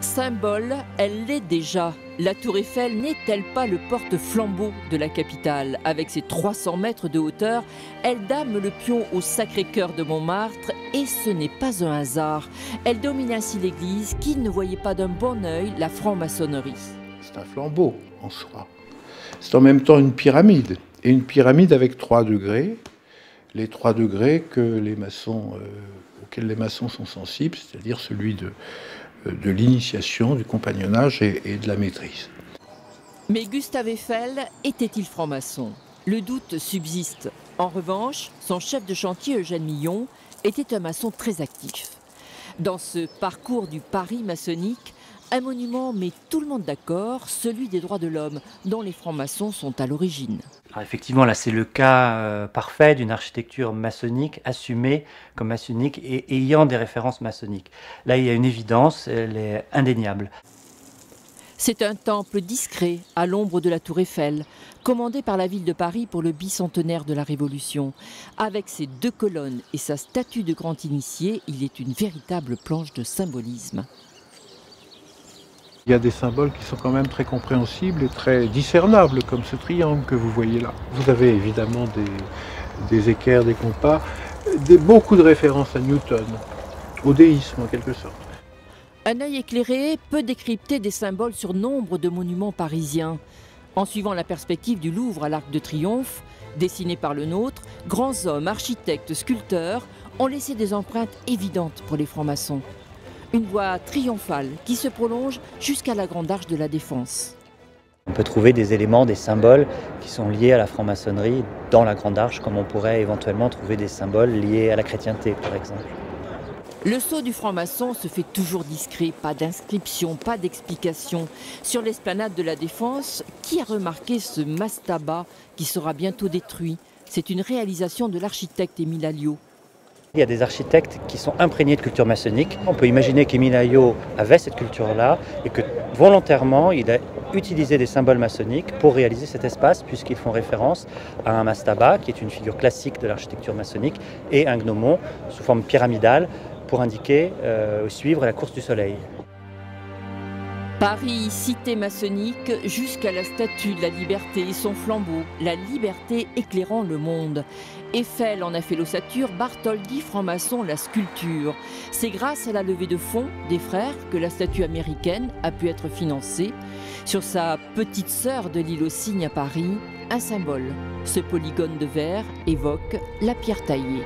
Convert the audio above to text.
Symbole, elle l'est déjà. La tour Eiffel n'est-elle pas le porte-flambeau de la capitale? Avec ses 300 mètres de hauteur, elle dame le pion au Sacré-Cœur de Montmartre et ce n'est pas un hasard. Elle domine ainsi l'église qui ne voyait pas d'un bon œil la franc-maçonnerie. C'est un flambeau en soi. C'est en même temps une pyramide. Et une pyramide avec 3 degrés. Les 3 degrés auxquels les maçons sont sensibles, c'est-à-dire celui de l'initiation, du compagnonnage et de la maîtrise. Mais Gustave Eiffel était-il franc-maçon? Le doute subsiste. En revanche, son chef de chantier Eugène Millon était un maçon très actif. Dans ce parcours du Paris maçonnique, un monument met tout le monde d'accord, celui des droits de l'homme, dont les francs-maçons sont à l'origine. Alors effectivement, là, c'est le cas parfait d'une architecture maçonnique assumée comme maçonnique et ayant des références maçonniques. Là, il y a une évidence, elle est indéniable. C'est un temple discret à l'ombre de la tour Eiffel, commandé par la ville de Paris pour le bicentenaire de la Révolution. Avec ses 2 colonnes et sa statue de grand initié, il est une véritable planche de symbolisme. Il y a des symboles qui sont quand même très compréhensibles et très discernables, comme ce triangle que vous voyez là. Vous avez évidemment des équerres, des compas, beaucoup de références à Newton, au déisme en quelque sorte. Un œil éclairé peut décrypter des symboles sur nombre de monuments parisiens. En suivant la perspective du Louvre à l'Arc de Triomphe, dessinée par le nôtre, grands hommes, architectes, sculpteurs ont laissé des empreintes évidentes pour les francs-maçons. Une voie triomphale qui se prolonge jusqu'à la Grande Arche de la Défense. On peut trouver des éléments, des symboles qui sont liés à la franc-maçonnerie dans la Grande Arche, comme on pourrait éventuellement trouver des symboles liés à la chrétienté, par exemple. Le sceau du franc-maçon se fait toujours discret, pas d'inscription, pas d'explication. Sur l'esplanade de la Défense, qui a remarqué ce mastaba qui sera bientôt détruit? C'est une réalisation de l'architecte Émile Alliot. Il y a des architectes qui sont imprégnés de culture maçonnique. On peut imaginer qu'Émile Alliot avait cette culture-là et que volontairement, il a utilisé des symboles maçonniques pour réaliser cet espace, puisqu'ils font référence à un mastaba, qui est une figure classique de l'architecture maçonnique, et un gnomon sous forme pyramidale pour indiquer suivre la course du soleil. Paris, cité maçonnique, jusqu'à la statue de la liberté et son flambeau, la liberté éclairant le monde. Eiffel en a fait l'ossature, Bartholdi, franc-maçon, la sculpture. C'est grâce à la levée de fonds des frères que la statue américaine a pu être financée. Sur sa petite sœur de l'île aux Cygnes à Paris, un symbole. Ce polygone de verre évoque la pierre taillée.